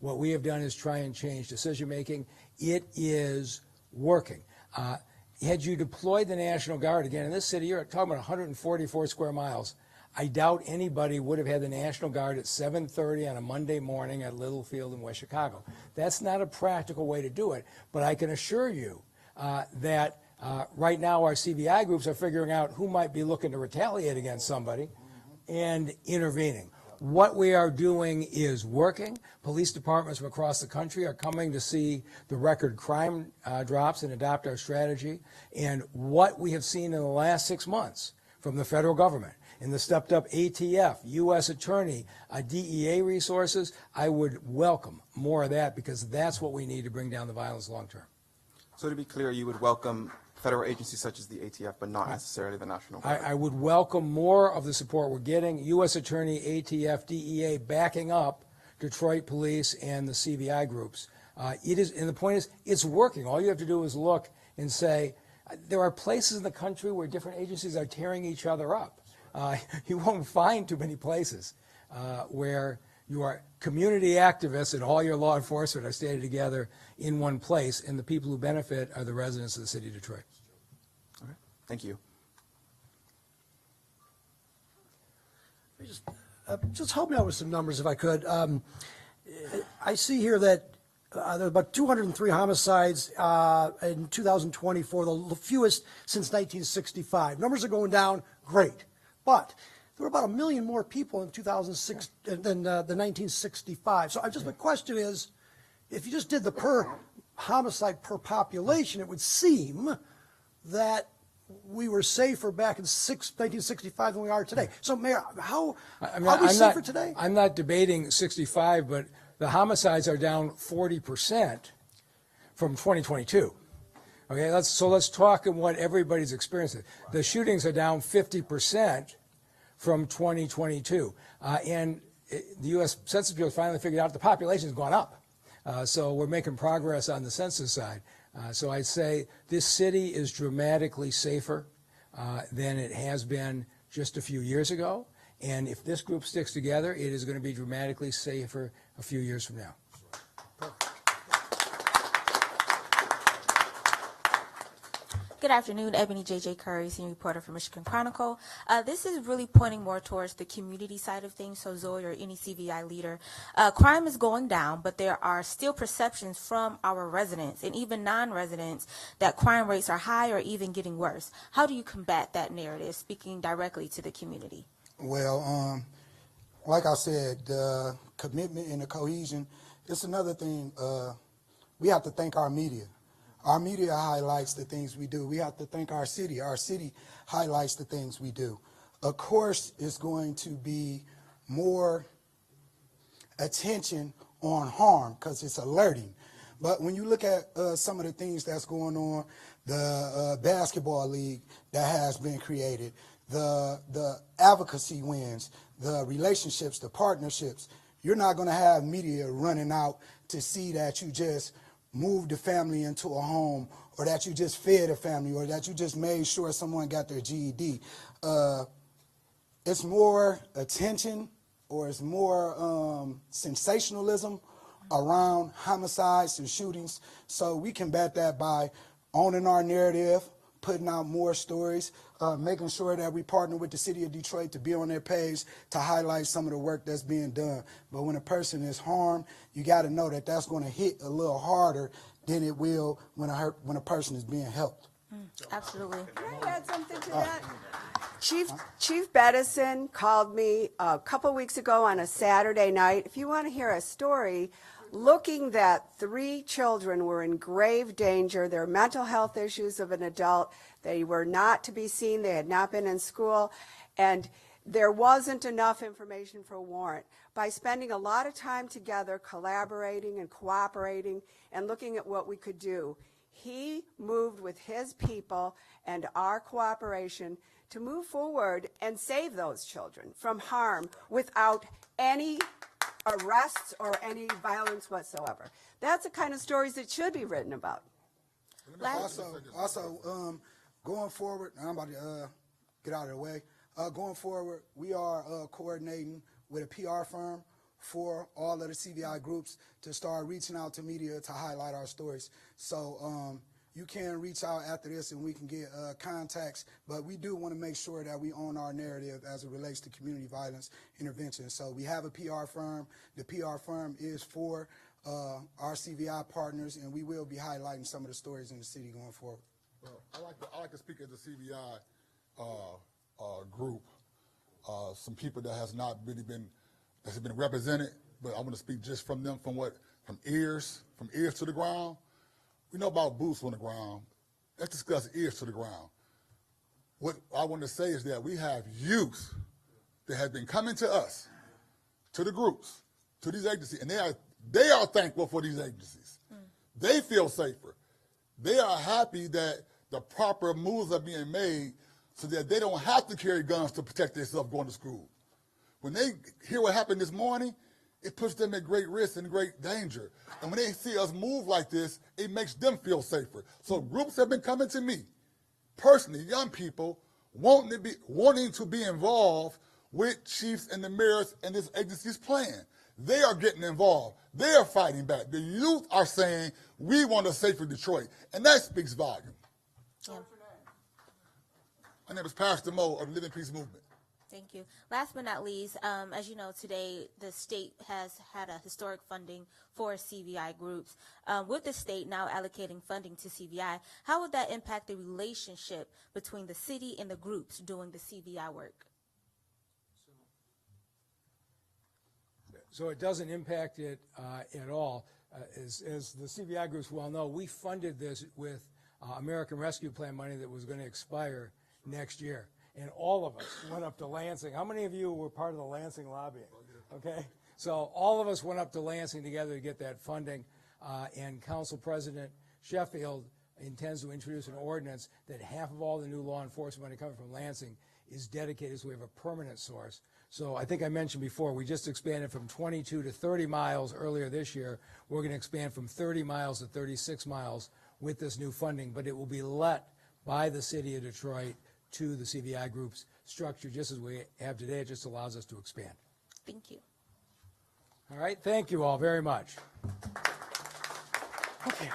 what we have done is try and change decision making. It is working. Had you deployed the National Guard again in this city, you're talking about 144 square miles. I doubt anybody would have had the National Guard at 7:30 on a Monday morning at Littlefield in West Chicago. That's not a practical way to do it, but I can assure you that right now our CVI groups are figuring out who might be looking to retaliate against somebody and intervening. What we are doing is working. Police departments from across the country are coming to see the record crime drops and adopt our strategy. And what we have seen in the last 6 months from the federal government in the stepped-up ATF, U.S. Attorney, DEA resources, I would welcome more of that because that's what we need to bring down the violence long-term. So to be clear, you would welcome federal agencies such as the ATF, but not necessarily the National Guard? I would welcome more of the support we're getting. U.S. Attorney, ATF, DEA backing up Detroit Police and the CVI groups. It is, and the point is, it's working. All you have to do is look and say, there are places in the country where different agencies are tearing each other up. You won't find too many places where you are community activists and all your law enforcement are standing together in one place, and the people who benefit are the residents of the city of Detroit. Okay. Thank you. Just help me out with some numbers if I could. I see here that there are about 203 homicides in 2024, the fewest since 1965. Numbers are going down, great. But there were about 1 million more people in 2006 than the 1965. So my question is, if you just did the per homicide per population, it would seem that we were safer back in 1965 than we are today. So, Mayor, how are we safer today? I'm not debating 65, but the homicides are down 40% from 2022. Okay, let's talk about what everybody's experiencing. The shootings are down 50% from 2022, and the U.S. Census Bureau finally figured out the population has gone up. So we're making progress on the census side. So I'd say this city is dramatically safer than it has been just a few years ago. And if this group sticks together, it is going to be dramatically safer a few years from now. Good afternoon, Ebony J.J. Curry, senior reporter for Michigan Chronicle. This is really pointing more towards the community side of things, so Zoe or any CVI leader. Crime is going down, but there are still perceptions from our residents and even non-residents that crime rates are high or even getting worse. How do you combat that narrative, speaking directly to the community? Well, like I said, the commitment and the cohesion, it's another thing. We have to thank our media. Our media highlights the things we do. We have to thank our city. Our city highlights the things we do. Of course, it's going to be more attention on harm because it's alerting. But when you look at some of the things that's going on, the basketball league that has been created, the advocacy wins, the relationships, the partnerships, you're not going to have media running out to see that you just moved the family into a home, or that you just fed a family, or that you just made sure someone got their GED. It's more attention, or it's more sensationalism around homicides and shootings. So we combat that by owning our narrative, putting out more stories, making sure that we partner with the city of Detroit to be on their page to highlight some of the work that's being done. But when a person is harmed, you got to know that that's going to hit a little harder than it will when a person is being helped. Absolutely. Can I add something to that? Chief Bettison called me a couple weeks ago on a Saturday night. If you want to hear a story, looking that 3 children were in grave danger, their mental health issues of an adult, they were not to be seen, they had not been in school, and there wasn't enough information for a warrant. By spending a lot of time together, collaborating and cooperating and looking at what we could do, he moved with his people and our cooperation to move forward and save those children from harm without any arrests or any violence whatsoever. That's the kind of stories that should be written about. Also, going forward, I'm about to get out of the way. Going forward, we are coordinating with a PR firm for all of the CVI groups to start reaching out to media to highlight our stories. So you can reach out after this and we can get contacts, but we do want to make sure that we own our narrative as it relates to community violence intervention. So we have a PR firm. The PR firm is for our CVI partners, and we will be highlighting some of the stories in the city going forward. Well, I like to speak as a CVI group. Some people that has not really been represented, but I want to speak just from them, from ears to the ground. We know about boots on the ground. Let's discuss ears to the ground. What I want to say is that we have youth that have been coming to us, to the groups, to these agencies, and they are thankful for these agencies. They feel safer. They are happy that the proper moves are being made so that they don't have to carry guns to protect themselves going to school. When they hear what happened this morning, it puts them at great risk and great danger. And when they see us move like this, it makes them feel safer. So groups have been coming to me, personally, young people, wanting to be involved with chiefs and the mayors and this agency's plan. They are getting involved. They are fighting back. The youth are saying, we want a safer Detroit. And that speaks volume. Yeah. My name is Pastor Mo of the Living Peace Movement. Thank you. Last but not least, as you know, today the state has had a historic funding for CVI groups. With the state now allocating funding to CVI, how would that impact the relationship between the city and the groups doing the CVI work? So it doesn't impact it at all. As the CVI groups well know, we funded this with American Rescue Plan money that was going to expire next year. And all of us went up to Lansing. How many of you were part of the Lansing lobbying? Okay? So all of us went up to Lansing together to get that funding. And Council President Sheffield intends to introduce an ordinance that half of all the new law enforcement money coming from Lansing is dedicated, so we have a permanent source. So I think I mentioned before, we just expanded from 22 to 30 miles earlier this year. We're going to expand from 30 miles to 36 miles with this new funding, but it will be let by the city of Detroit to the CVI group's structure, just as we have today. It just allows us to expand. Thank you. All right, thank you all very much. Okay.